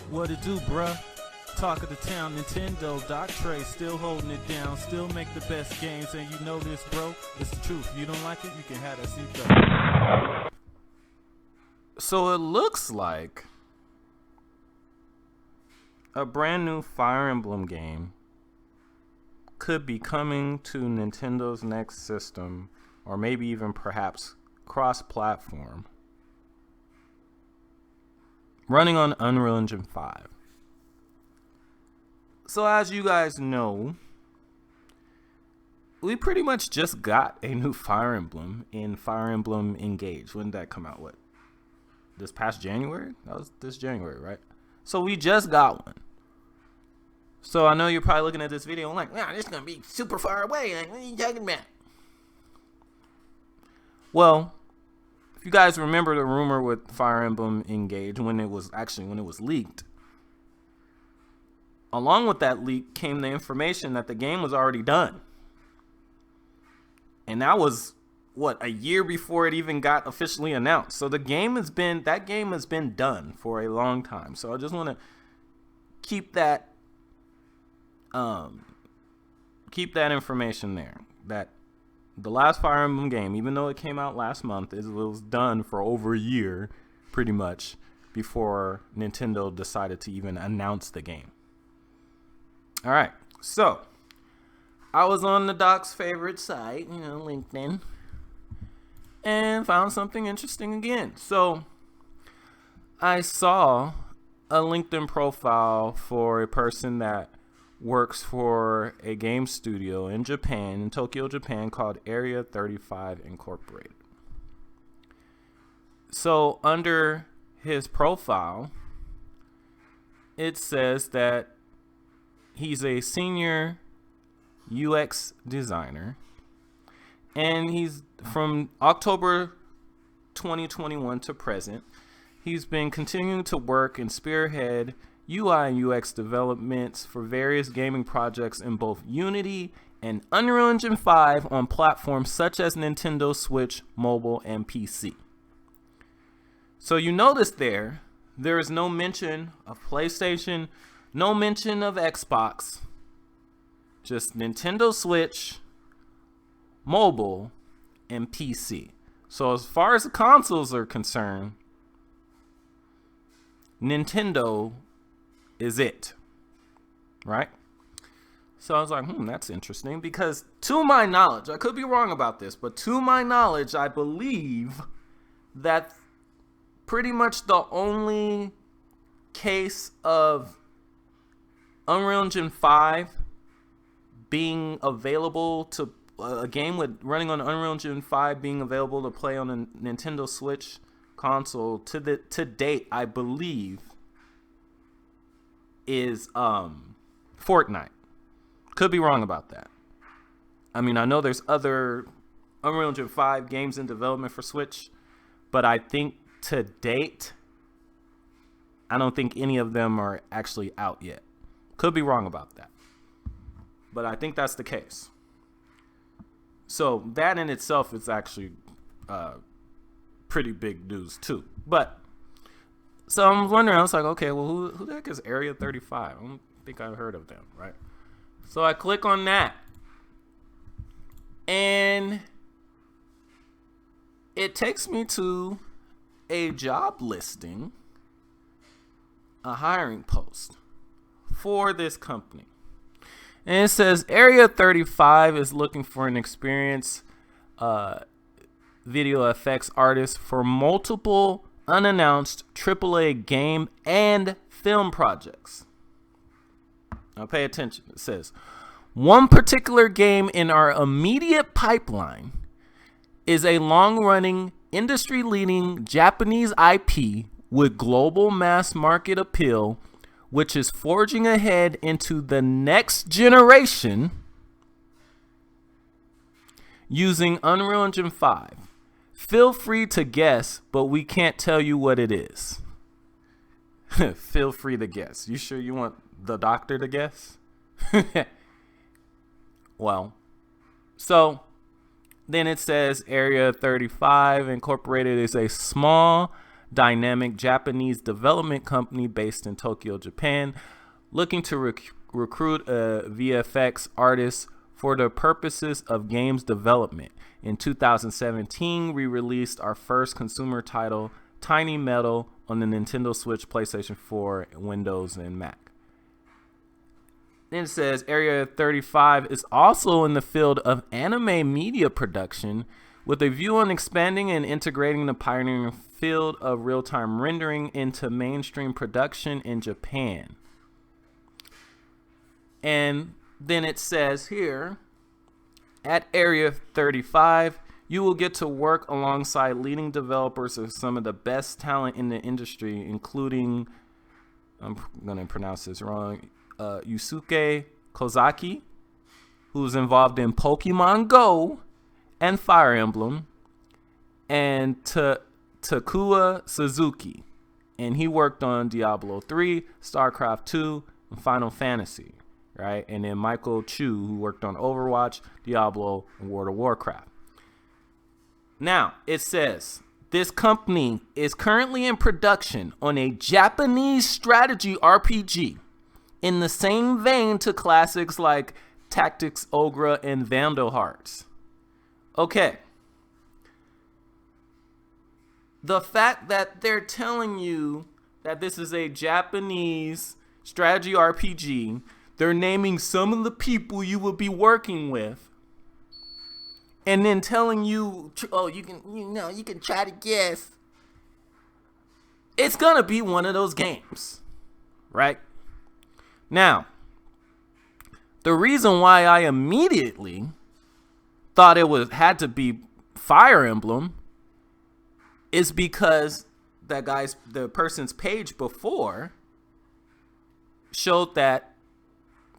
What it do, bruh? Talk of the town, Nintendo, Doc Trey still holding it down, still make the best games, and you know this, bro. It's the truth. If you don't like it, you can have that seatbelt. So it looks like a brand new Fire Emblem game could be coming to Nintendo's next system, or maybe even perhaps cross-platform, running on Unreal Engine 5. So as you guys know, we pretty much just got a new Fire Emblem in Fire Emblem Engage. When did that come out? What? This past January? That was this January, right? So we just got one. So I know you're probably looking at this video and like, wow, this is going to be super far away. Like, what are you talking about? Well, if you guys remember the rumor with Fire Emblem Engage when it was leaked, along with that leak came the information that the game was already done. And that was, a year before it even got officially announced. So that game has been done for a long time. So I just want to keep that information there. That the last Fire Emblem game, even though it came out last month, it was done for over a year, pretty much, before Nintendo decided to even announce the game. All right, so I was on the Doc's favorite site, LinkedIn, and found something interesting again. So I saw a LinkedIn profile for a person that works for a game studio in Japan, in Tokyo, Japan, called Area 35 Incorporated. So under his profile, it says that he's a senior UX designer, and he's from October 2021 to present. He's been continuing to work and spearhead UI and UX developments for various gaming projects in both Unity and Unreal Engine 5 on platforms such as Nintendo Switch, mobile, and PC. So you notice there is no mention of PlayStation, no mention of Xbox, just Nintendo Switch, mobile, and PC. So as far as the consoles are concerned, Nintendo is it, right? So I was like, that's interesting, because to my knowledge, I could be wrong about this, but to my knowledge, I believe that pretty much the only case of Unreal Engine 5 being available to a game with running on Unreal Engine 5 being available to play on a Nintendo Switch console to date, I believe, is Fortnite. Could be wrong about that. I mean, I know there's other Unreal Engine 5 games in development for Switch, but I think to date, I don't think any of them are actually out yet. Could be wrong about that, but I think that's the case. So that in itself is actually pretty big news too. But so I'm wondering, I was like, okay, well, who the heck is Area 35? I don't think I've heard of them, right? So I click on that, and it takes me to a job listing, a hiring post for this company. And it says Area 35 is looking for an experienced video effects artist for multiple unannounced AAA game and film projects. Now pay attention. It says, one particular game in our immediate pipeline is a long-running, industry-leading Japanese IP with global mass market appeal, which is forging ahead into the next generation using Unreal Engine 5. Feel free to guess, but we can't tell you what it is. Feel free to guess. You sure you want the doctor to guess? Well, so then it says Area 35 Incorporated is a small dynamic Japanese development company based in Tokyo, Japan, looking to recruit a VFX artist for the purposes of games development. In 2017, we released our first consumer title, Tiny Metal, on the Nintendo Switch, PlayStation 4, Windows, and Mac. Then it says Area 35 is also in the field of anime media production with a view on expanding and integrating the pioneering field of real-time rendering into mainstream production in Japan. And then it says here, at Area 35, you will get to work alongside leading developers of some of the best talent in the industry, including, I'm going to pronounce this wrong, Yusuke Kozaki, who's involved in Pokemon Go and Fire Emblem, and Takua Suzuki, and he worked on Diablo 3, StarCraft 2, and Final Fantasy, right? And then Michael Chu, who worked on Overwatch, Diablo, and World of Warcraft. Now, it says, this company is currently in production on a Japanese strategy RPG in the same vein to classics like Tactics Ogre and Vandal Hearts. Okay. The fact that they're telling you that this is a Japanese strategy RPG, they're naming some of the people you will be working with, and then telling you, oh, you can try to guess. It's gonna be one of those games, right? Now, the reason why I immediately thought it had to be Fire Emblem is because the person's page before showed that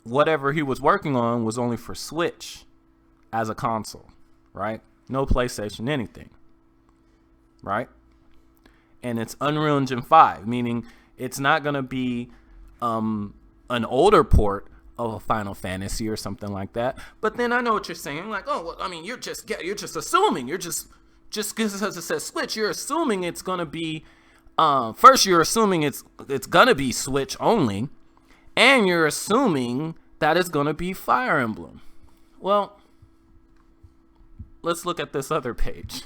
whatever he was working on was only for Switch as a console, right? No PlayStation, anything, right? And it's Unreal Engine 5, meaning it's not going to be an older port of a Final Fantasy or something like that. But then I know what you're saying, like, oh, well, I mean, you're just assuming, just because it says Switch, you're assuming it's going to be, first you're assuming it's going to be Switch only, and you're assuming that it's going to be Fire Emblem. Well, let's look at this other page.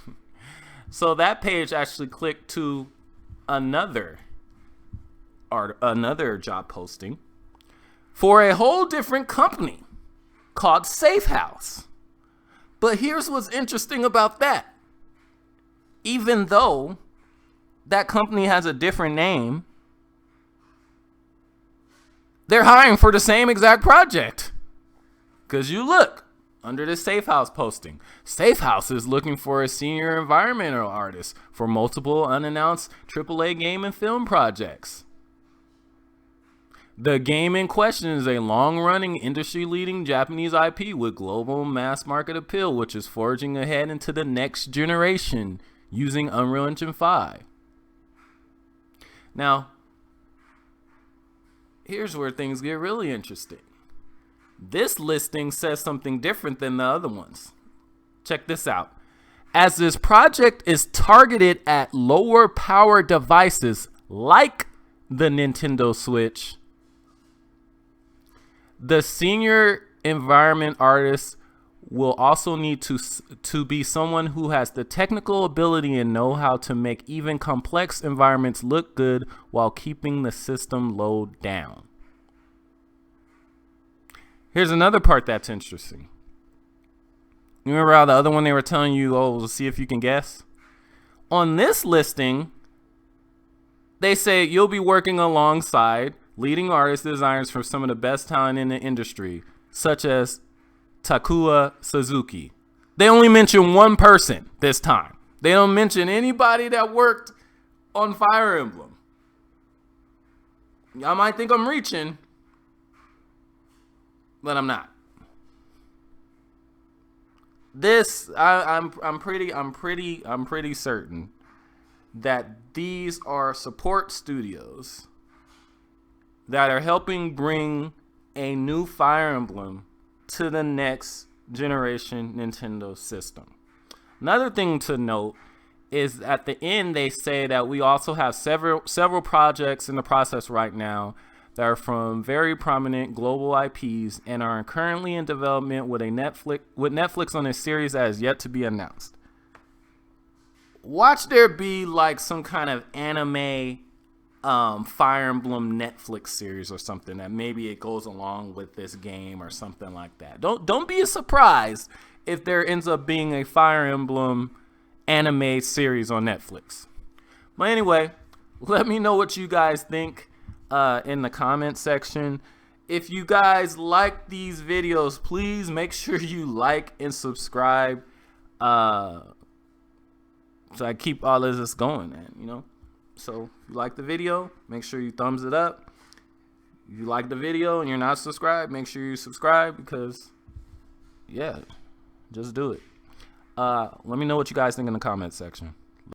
So that page actually clicked to another job posting for a whole different company called Safe House. But here's what's interesting about that. Even though that company has a different name, they're hiring for the same exact project. Because you look under the Safe House posting. Safe House is looking for a senior environmental artist for multiple unannounced AAA game and film projects. The game in question is a long-running, industry-leading Japanese IP with global mass-market appeal, which is forging ahead into the next generation using Unreal Engine 5. Now, here's where things get really interesting. This listing says something different than the other ones. Check this out. As this project is targeted at lower power devices like the Nintendo Switch, the senior environment artist will also need to be someone who has the technical ability and know-how to make even complex environments look good while keeping the system load down. Here's another part that's interesting. You remember how the other one they were telling you, oh, we'll see if you can guess? On this listing, they say you'll be working alongside leading artists, designers from some of the best talent in the industry, such as Takua Suzuki. They only mention one person this time. They don't mention anybody that worked on Fire Emblem. Y'all might think I'm reaching, but I'm not. This I'm pretty certain that these are support studios that are helping bring a new Fire Emblem to the next generation Nintendo system. Another thing to note is at the end they say that we also have several projects in the process right now that are from very prominent global IPs and are currently in development with Netflix on a series that is yet to be announced. Watch there be like some kind of anime Fire Emblem Netflix series or something that maybe it goes along with this game or something like that. Don't be surprised if there ends up being a Fire Emblem anime series on Netflix. But anyway, let me know what you guys think in the comment section. If you guys like these videos, please make sure you like and subscribe so I keep all of this going, man, you know. So if you like the video, make sure you thumbs it up. If you like the video and you're not subscribed, make sure you subscribe, because yeah, just do it. Let me know what you guys think in the comment section.